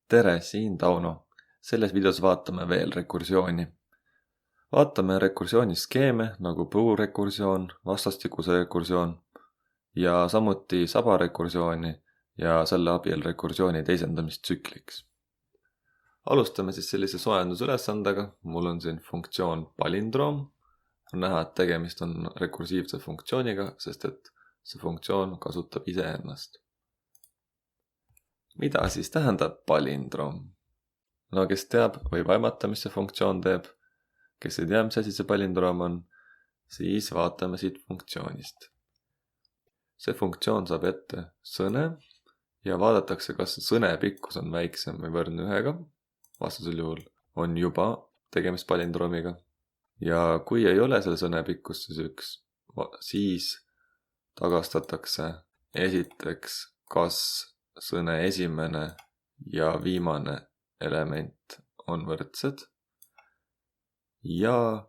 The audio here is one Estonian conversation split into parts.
Tere, siin Tauno. Selles videos vaatame veel rekursiooni. Vaatame rekursiooni skeeme nagu puurekursioon, vastastikuse rekursioon ja samuti sabarekursiooni ja selle abil rekursiooni teisendamist tsükliks. Alustame siis sellise soojendusülesandega. Mul on siin funktsioon palindroom. On näha, et tegemist on rekursiivse funktsiooniga, sest et see funktsioon kasutab iseennast. Mida siis tähendab palindroom? No kes teab, võib aimata, mis see funktsioon teeb. Kes ei tea, mis asi see palindroom on, siis vaatame siit funktsioonist. See funktsioon saab ette sõne ja vaadatakse, kas sõne pikkus on väiksem või võrdne 1. Vastasel juhul on juba tegemist palindroomiga. Ja kui ei ole selle sõne pikkus siis 1, siis tagastatakse esiteks, kas sõne esimene ja viimane element on võrdsed ja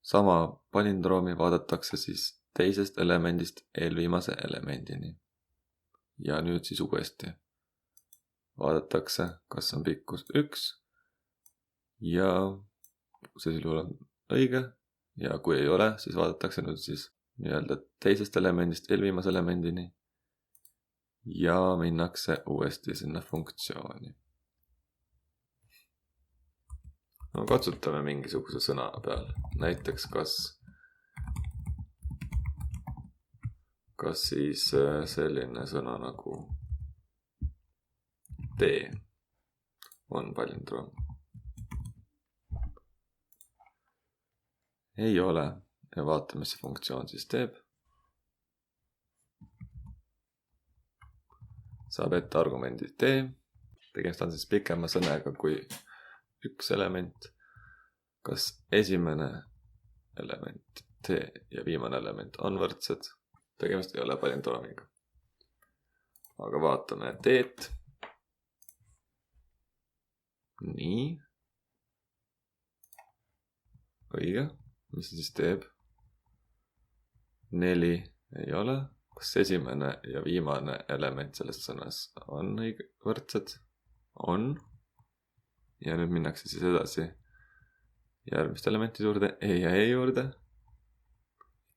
sama palindroomi vaadatakse siis teisest elemendist eelviimase elemendini. Ja nüüd siis uuesti vaadatakse, kas on pikkus 1 ja see juhul on õige ja kui ei ole, siis vaadatakse nüüd siis nii-öelda teisest elemendist eelviimase elemendini ja minnakse uuesti sinna funktsiooni. No katsutame mingisuguse sõna peal. Näiteks kas siis selline sõna nagu T on palindroom. Ei ole. Ja vaatame, mis see funktsioon siis teeb. Saab ette argumendi T. Tegemist on siis pikema sõnega kui 1 element. Kas esimene element T ja viimane element on võrdsed? Tegemist ei ole palindroomiga. Aga vaatame T-t. Nii. Õige. Mis see siis teeb? 4 ei ole. Kas esimene ja viimane element selles sõnas on võrdsed? On. Ja nüüd minnakse siis edasi järgmist elementi juurde, E ja E juurde.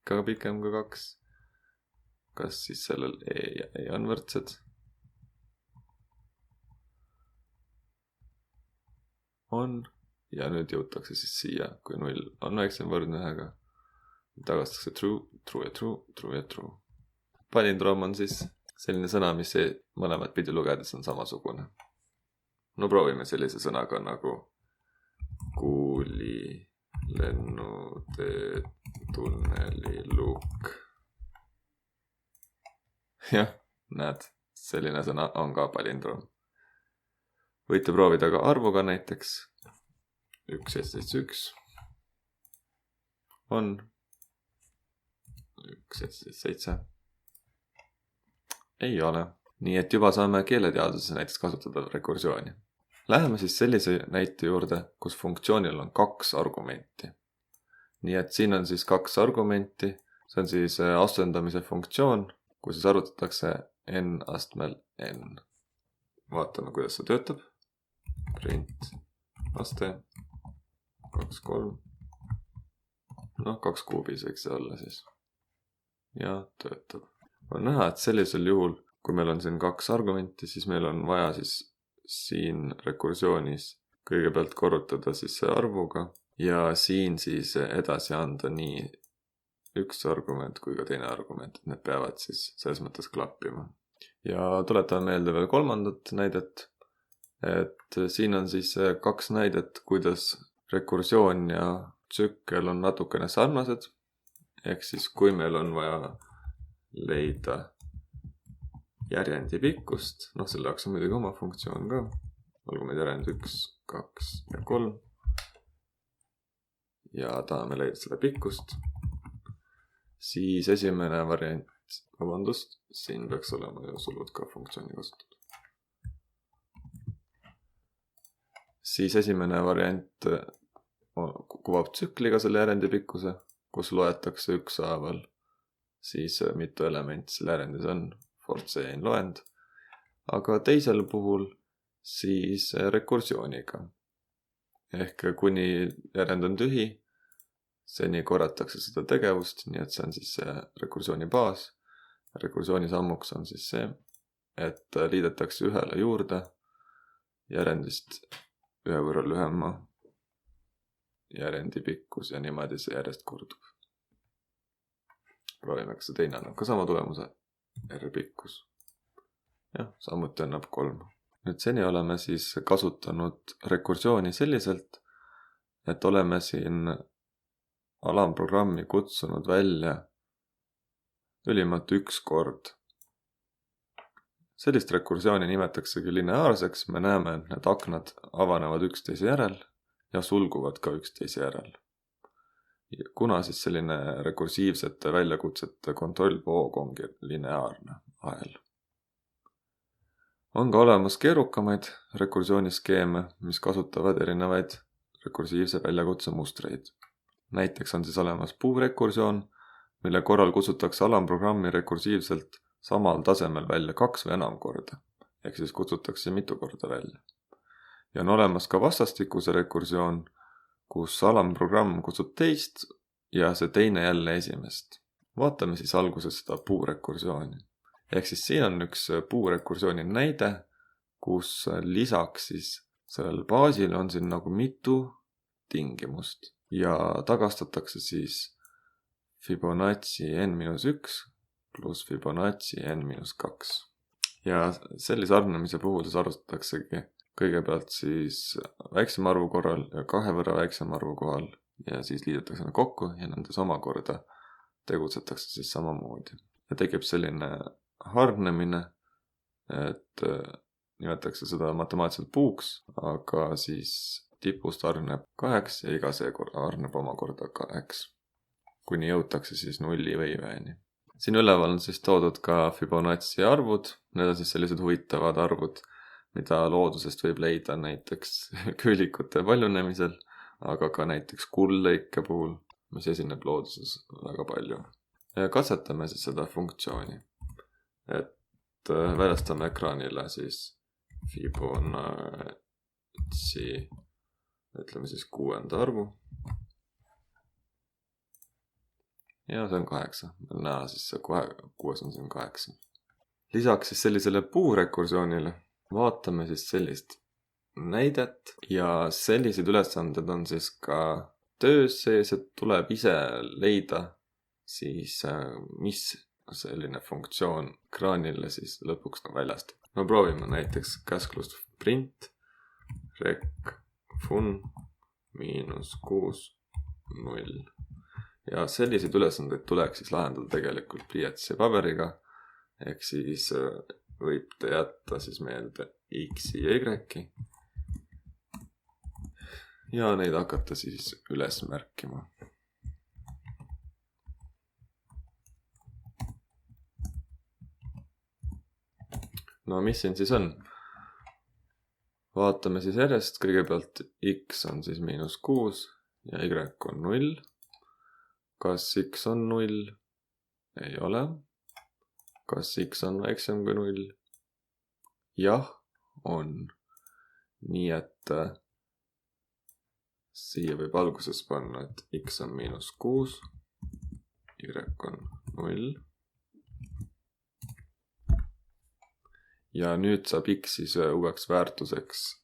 Ikka pikem kui 2. Kas siis sellel E ja E on võrdsed? On. Ja nüüd jõutakse siis siia, kui 0 on väiksem võrdne 1. Tagastakse true, true ja true, true ja true. Palindroom on siis selline sõna, mis mõlemat pidi lugedes on samasugune. No proovime sellise sõnaga nagu kuuli, lennutee, tunneli, luuk. Jah, näed, selline sõna on ka palindroom. Võite proovida ka arvuga näiteks. 1,7,1 on 1,7,7 ei ole. Nii et juba saame keeleteaduses näiteks kasutada rekursiooni. Läheme siis sellise näite juurde, kus funktsioonil on 2 argumenti. Nii et siin on siis 2 argumenti. See on siis asendamise funktsioon, kus siis arvutatakse n astmel n. Vaatame, kuidas see töötab. Print aste 2, 3. 2 kuubis võiks see olla siis. Ja töötab. On näha, et sellisel juhul, kui meil on siin 2 argumenti, siis meil on vaja siis siin rekursjoonis kõigepealt korrutada siis see arvuga ja siin siis edasi anda nii üks argument kui ka teine argument. Need peavad siis selles mõttes klappima. Ja tuletame meelde veel 3. näidet, et siin on siis 2 näidet, kuidas rekursioon ja tsükkel on natukene sarnased. Ehk siis kui meil on vaja leida järjendi pikkust, selle jaoks on muidugi oma funktsioon ka. Olgu meil järjend 1, 2 ja 3. Ja tahame leida selle pikkust. Siis esimene variant, siin peaks olema ju sulud ka funktsiooni kasutatud. Siis esimene variant kuvab tsükliga selle järjendi pikkuse, kus loetakse ükshaaval siis mitu elementi selle järjendis on, for C loend. Aga teisel puhul siis rekursiooniga. Ehk kuni järend on tühi, seni korratakse seda tegevust, nii et see on siis see rekursiooni baas. Rekursiooni sammuks on siis see, et liidetakse ühele juurde järendist ühe võrra lühema järendi pikkus ja niimoodi see järjest kordub. Proovime, kas see teine annab ka sama tulemuse, R pikkus. Jah, samuti annab 3. Nüüd seni oleme siis kasutanud rekursiooni selliselt, et oleme siin alamprogrammi kutsunud välja ülimalt 1 kord. Sellist rekursiooni nimetaksegi lineaarseks, me näeme, et need aknad avanevad üksteise järel ja sulguvad ka üksteise järel. Ja kuna siis selline rekursiivsete väljakutsete kontrollvoog ongi lineaarne ahel. On ka olemas keerukamaid rekursiooniskeeme, mis kasutavad erinevaid rekursiivse väljakutse mustreid. Näiteks on siis olemas puurekursioon, mille korral kutsutakse alamprogrammi rekursiivselt samal tasemel välja 2 või enam korda, ehk siis kutsutakse mitu korda välja. Ja on olemas ka vastastikuse rekursioon, kus alamprogramm kutsub teist ja see teine jälle esimest. Vaatame siis alguses seda puurekursiooni. Ehk siis siin on üks puurekursiooni näide, kus lisaks siis sellel baasil on siin nagu mitu tingimust ja tagastatakse siis Fibonacci n-1 pluss Fibonacci n-2. Ja sellise arvnemise puhul siis arvestataksegi kõigepealt siis väiksema arvu korral ja 2 võrra väiksema arvu kohal ja siis liidetakse nad kokku ja nendes omakorda tegutsetakse siis samamoodi. Ja tekib selline hargnemine, et nimetatakse seda matemaatiliselt puuks, aga siis tipust hargneb 2 ja iga seekord hargneb omakorda 2, kuni jõutakse siis 0 või 1-ni. Siin üleval on siis toodud ka Fibonacci arvud, need on siis sellised huvitavad arvud, mida loodusest võib leida näiteks küülikute paljunemisel, aga ka näiteks kuldlõike puhul, mis esineb looduses väga palju. Ja katsetame siis seda funktsiooni, et väljastame ekraanile siis Fibonacci, ütleme siis 6. arvu. Ja see on 8. Meil näha siis see 6 on siin 8. Lisaks siis sellisele puurekursioonile vaatame siis sellist näidet ja sellised ülesanded on siis ka töös sees, et tuleb ise leida siis mis selline funktsioon ekraanile siis lõpuks väljastab. No proovime näiteks käsklust print rec fun -6 0. Ja selliseid ülesandeid tuleks siis lahendada tegelikult pliiatsi ja paberiga, ehk siis võib te jätta siis meelde X ja Y ja neid hakata siis üles märkima. No mis siin siis on? Vaatame siis järjest, kõigepealt X on siis -6 ja Y on 0. Kas X on 0? Ei ole. Kas X on väiksem kui 0? Jah, on. Nii et siia võib alguses panna, et X on -6, Y on 0. Ja nüüd saab X siis uueks väärtuseks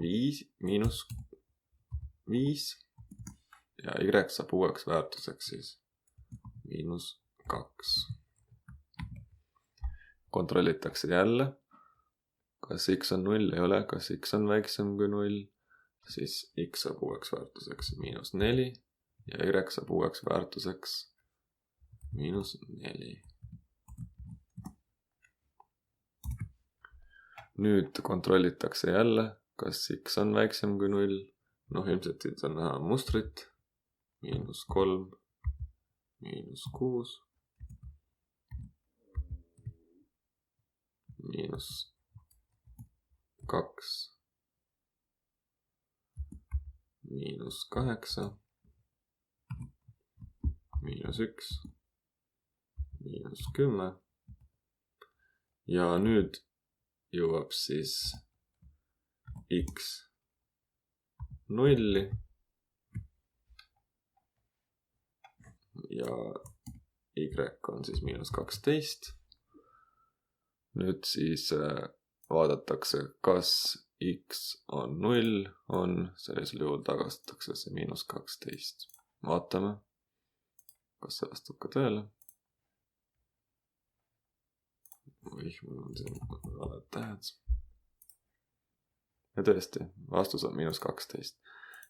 5 ja Y saab uueks väärtuseks siis -2. Kontrollitakse jälle, kas X on 0, ei ole, kas X on väiksem kui 0, siis X saab uueks väärtuseks -4 ja Y saab uueks väärtuseks -4. Nüüd kontrollitakse jälle, kas X on väiksem kui 0. Noh, ilmselt siit on näha mustrit. -3, -6, -2, -8, -1, -10. Ja nüüd jõuab siis x 0 ja y on siis -12. Nüüd siis vaadatakse, kas x on 0, sellisel juhul tagastatakse see -12. Vaatame, kas see vastab ka tõele. Või mul on siin valed tähed. Ja tõesti, vastus on -12.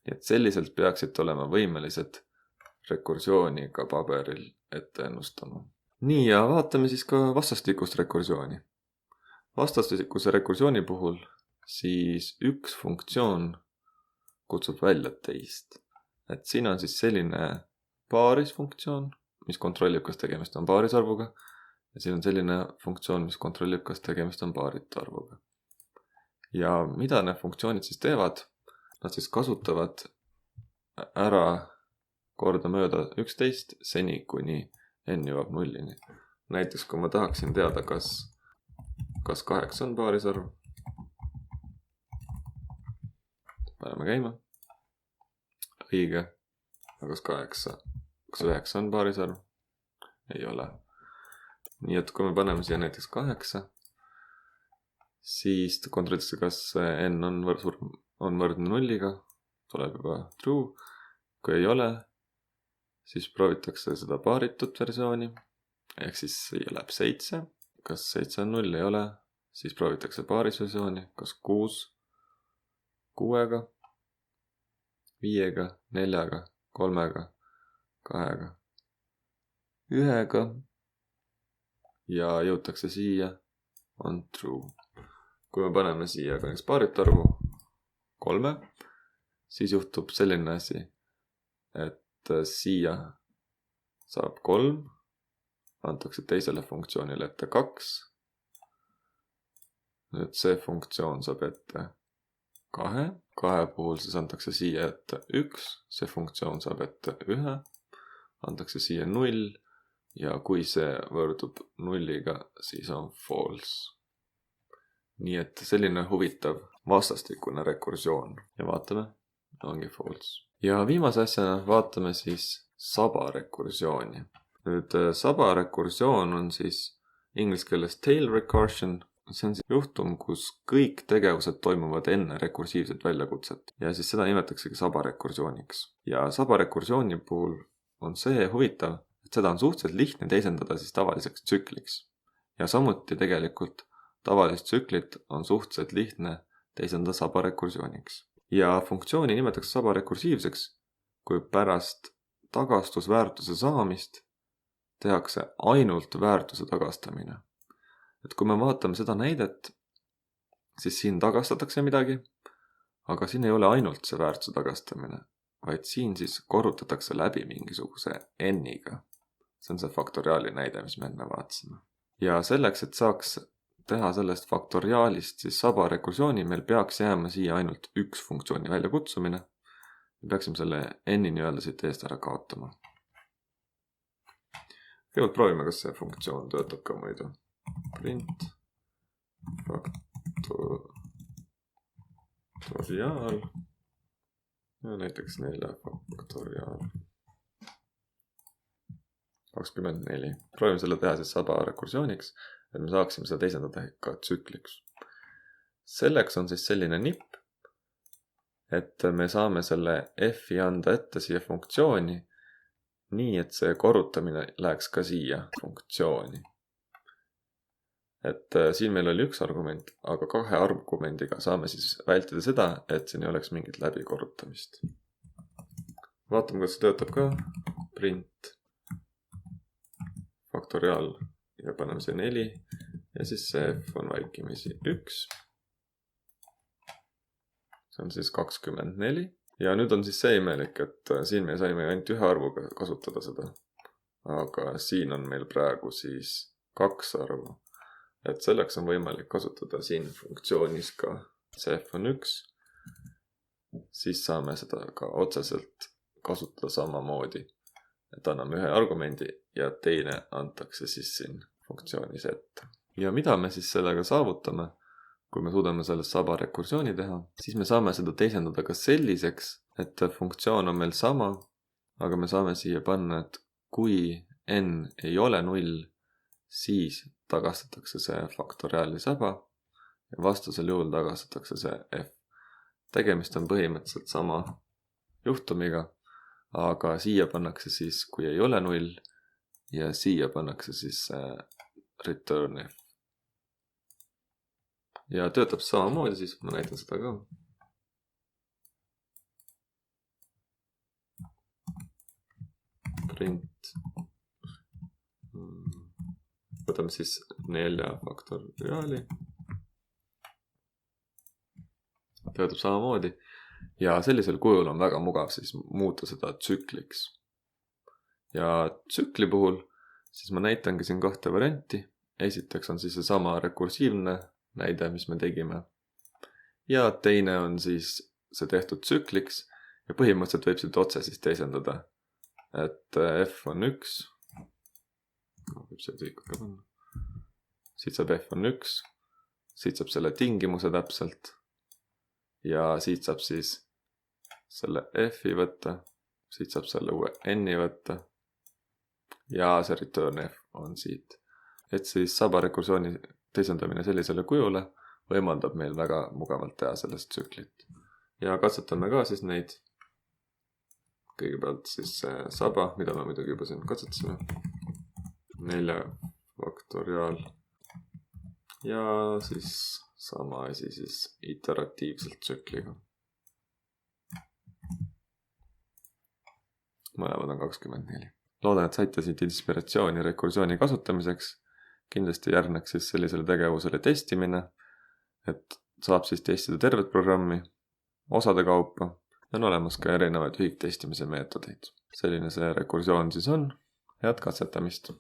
Nii et selliselt peaksid olema võimelised rekursiooni ka paberil ette ennustama. Nii, ja vaatame siis ka vastastikust rekursiooni. Vastastikuse rekursiooni puhul siis üks funktsioon kutsub välja teist. Et siin on siis selline paarisfunktsioon, mis kontrollib, kas tegemist on paarisarvuga. Ja siin on selline funktsioon, mis kontrollib, kas tegemist on paaritu arvuga. Ja mida need funktsioonid siis teevad? Nad siis kasutavad ära kordamööda 11 seni, kuni n jõuab 0-ni. Näiteks, kui ma tahaksin teada, kas 8 on paarisarv. Paneme käima. Õige. Aga kas 9 on paarisarv? Ei ole. Nii et kui me paneme siia näiteks 8, siis kontrollitakse, kas n on võrdne 0-ga. Tuleb juba true. Kui ei ole, siis proovitakse seda paaritut versiooni. Ehk siis siia läheb 7. Kas 7 on 0? Ei ole. Siis proovitakse paarisversiooni. Kas 6? 6-ga, 5-ga, 4-ga, 3-ga, 2-ga, 1-ga. Ja jõutakse siia, on true. Kui me paneme siia ka näiteks paaritu arvu 3, siis juhtub selline asi, et siia saab 3, antakse teisele funktsioonile ette 2. Nüüd see funktsioon saab ette 2. 2 puhul siis antakse siia ette 1, see funktsioon saab ette 1, antakse siia 0 ja kui see võrdub 0-ga, siis on false. Nii et selline huvitav vastastikune rekursioon. Ja vaatame, ongi false. Ja viimase asjana vaatame siis sabarekursiooni. Nüüd sabarekursioon on siis inglise keeles tail recursion. See on siis juhtum, kus kõik tegevused toimuvad enne rekursiivset väljakutset. Ja siis seda nimetaksegi sabarekursiooniks. Ja sabarekursiooni puhul on see huvitav, et seda on suhteliselt lihtne teisendada siis tavaliseks tsükliks. Ja samuti tegelikult tavalist tsüklit on suhteliselt lihtne teisendada sabarekursiooniks. Ja funktsiooni nimetatakse sabarekursiivseks, kui pärast tagastusväärtuse saamist tehakse ainult väärtuse tagastamine. Et kui me vaatame seda näidet, siis siin tagastatakse midagi, aga siin ei ole ainult see väärtuse tagastamine, vaid siin siis korrutatakse läbi mingisuguse n-iga. See on see faktoriaali näide, mis me enne vaatasime. Ja selleks, et saaks teha sellest faktoriaalist siis sabarekursiooni, meil peaks jääma siia ainult üks funktsiooni väljakutsumine. Me peaksime selle n-i nii-öelda siit eest ära kaotama. Kõigepealt proovime, kas see funktsioon töötab ka muidu. Print faktoriaal ja näiteks 4 faktoriaal 24. Proovime selle teha siis sabarekursiooniks, et me saaksime seda teisendada ka tsükliks. Selleks on siis selline nipp, et me saame selle f-i anda ette siia funktsiooni, nii et see korrutamine läheks ka siia funktsiooni. Et siin meil oli üks argument, aga 2 argumendiga saame siis vältida seda, et siin ei oleks mingit läbikorrutamist. Vaatame, kas see töötab ka. Print faktoriaal ja paneme see 4 ja siis see f on vaikimisi 1. See on siis 24. Ja nüüd on siis see imelik, et siin me saime ainult ühe arvuga kasutada seda. Aga siin on meil praegu siis 2 arvu. Et selleks on võimalik kasutada siin funktsioonis ka cf on 1. Siis saame seda ka otseselt kasutada samamoodi. Et anname ühe argumendi ja teine antakse siis siin funktsioonis ette. Ja mida me siis sellega saavutame, kui me suudame sellest saba rekursiooni teha, siis me saame seda teisendada ka selliseks, et funktsioon on meil sama, aga me saame siia panna, et kui n ei ole 0, siis tagastatakse see faktoriaali saba ja vastasel juhul tagastatakse see f. Tegemist on põhimõtteliselt sama juhtumiga, aga siia pannakse siis, kui ei ole 0 ja siia pannakse siis return f. Ja töötab samamoodi, siis ma näitan seda ka. Print. Võtame siis 4 faktoriaali. Töötab samamoodi. Ja sellisel kujul on väga mugav siis muuta seda tsükliks. Ja tsükli puhul siis ma näitangi siin 2 varianti. Esiteks on siis see sama rekursiivne näide, mis me tegime. Ja teine on siis see tehtud tsükliks ja põhimõtteliselt võib siit otse siis teisendada. Et f on 1. Võib see tühikut ka panna. Siit saab f on 1. Siit saab selle tingimuse täpselt. Ja siit saab siis selle f-i võtta. Siit saab selle uue n-i võtta. Ja see return f on siit. Et siis saba rekursiooni teisendamine sellisele kujule võimaldab meil väga mugavalt teha sellest tsüklit. Ja katsetame ka siis neid. Kõigepealt siis saba, mida me muidugi juba siin katsetasime. 4 faktoriaal. Ja siis sama asi siis iteratiivselt tsükliga. Mõlemad on 24. Loodan, et saite siit inspiratsiooni rekursiooni kasutamiseks. Kindlasti järgneks siis sellisele tegevusele testimine, et saab siis testida tervet programmi, osade kaupa, ja on olemas ka erinevaid ühiktestimise meetodeid. Selline see rekursioon siis on. Head katsetamist!